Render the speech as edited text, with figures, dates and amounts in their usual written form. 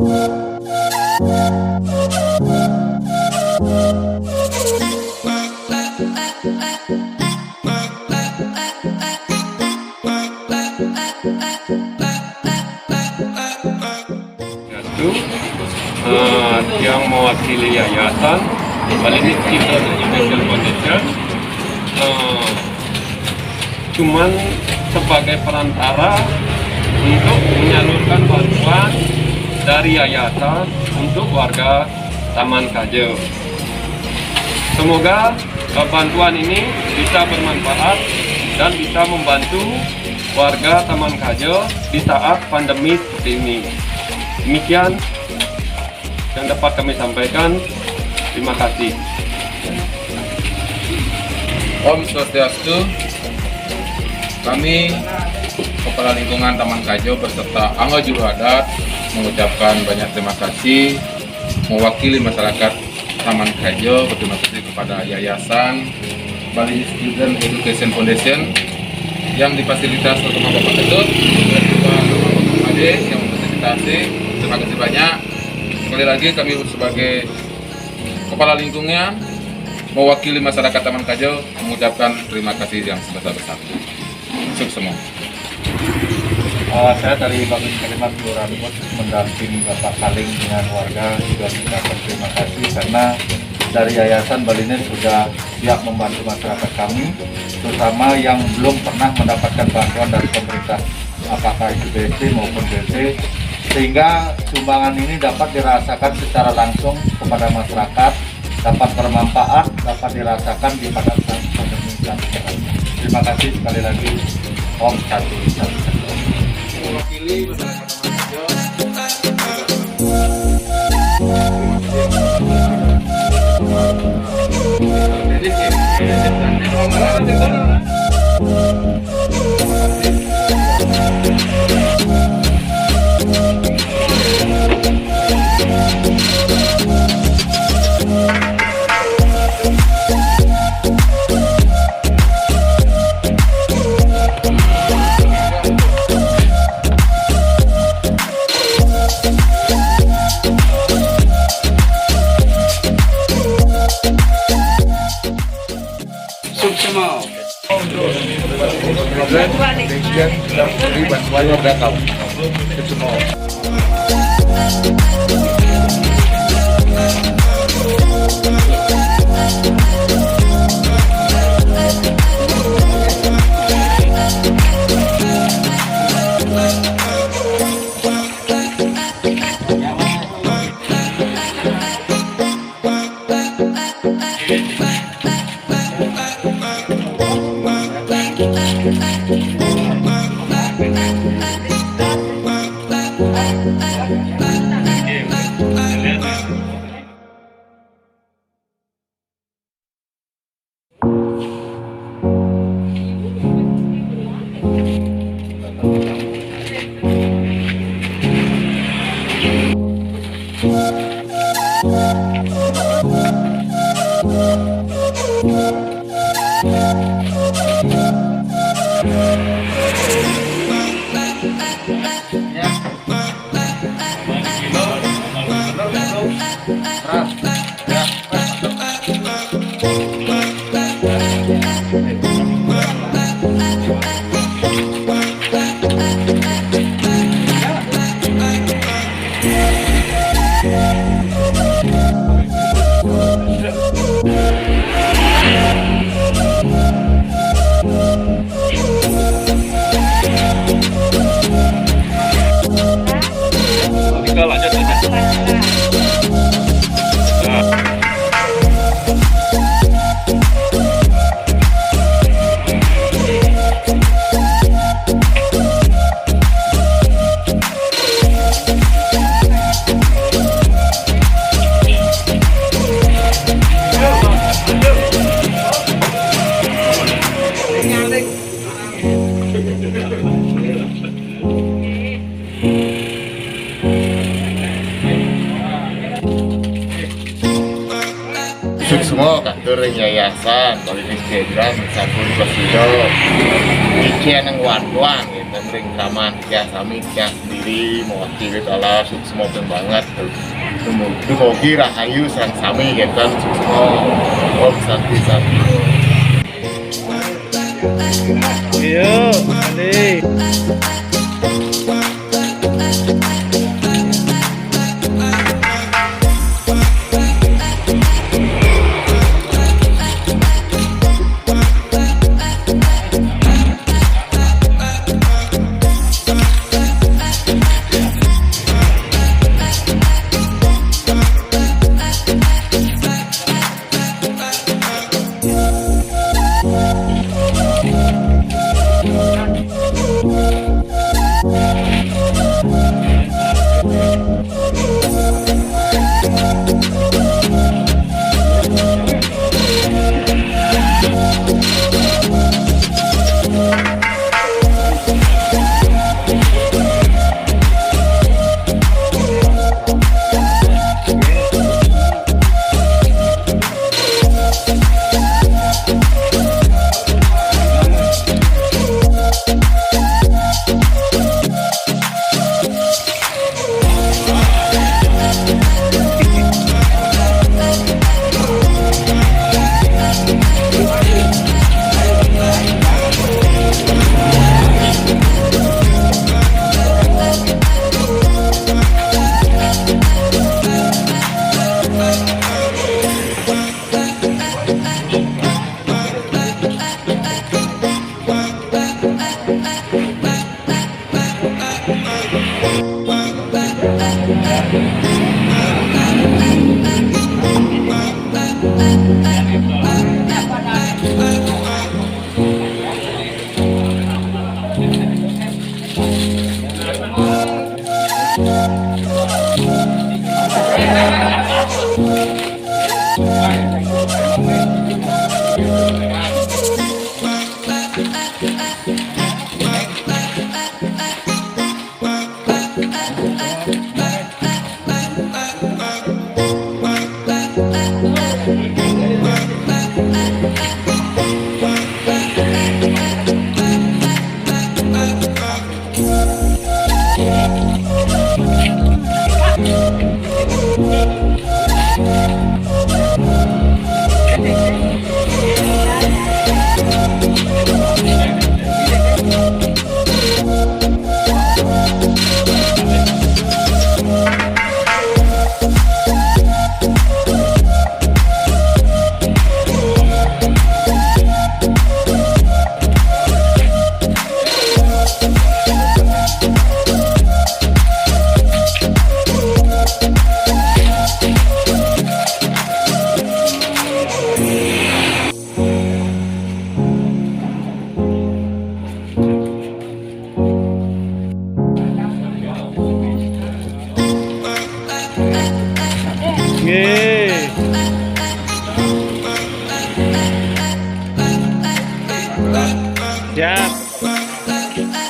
Yang mewakili yayasan Balinese Children Education Foundation cuman sebagai perantara untuk menyalurkan bantuan dari yayasan untuk warga Taman Kajo. Semoga bantuan ini bisa bermanfaat dan bisa membantu warga Taman Kajo di saat pandemi seperti ini. Demikian yang dapat kami sampaikan. Terima kasih. Om Swastiastu. Kami Kepala Lingkungan Taman Kajo beserta anggota juru adat mengucapkan banyak terima kasih mewakili masyarakat Taman Kajo. Berterima kasih kepada Yayasan Balinese Children Education Foundation yang difasilitas oleh Bapak Ketut dan juga Bapak Ade yang memfasilitasi. Terima kasih banyak. Sekali lagi kami sebagai Kepala Lingkungan mewakili masyarakat Taman Kajo mengucapkan terima kasih yang sebesar-besarnya. Sukses semua. Saya dari Babin Kalimat Kelurahan Lumut mendampingi Bapak Kaling dengan warga juga mengucapkan terima kasih karena dari Yayasan Balinese sudah siap membantu masyarakat kami, terutama yang belum pernah mendapatkan bantuan dari pemerintah, apakah itu BC maupun BC, sehingga sumbangan ini dapat dirasakan secara langsung kepada masyarakat, dapat bermanfaat, dapat dirasakan di pada saat pandemi saat sekarang. Terima kasih sekali lagi. Om Satu. Mewakili masyarakat Taman bantuan warga kamu. Semua kantor yayasan Balinese Children sampun kesido iki nang wantuan gitu ring taman kias sami kias di mewakili kala Suksma banget. Dumugi rahayu sang sami genten Suksma. Om Santi Santi. Iya, Ali. Siap.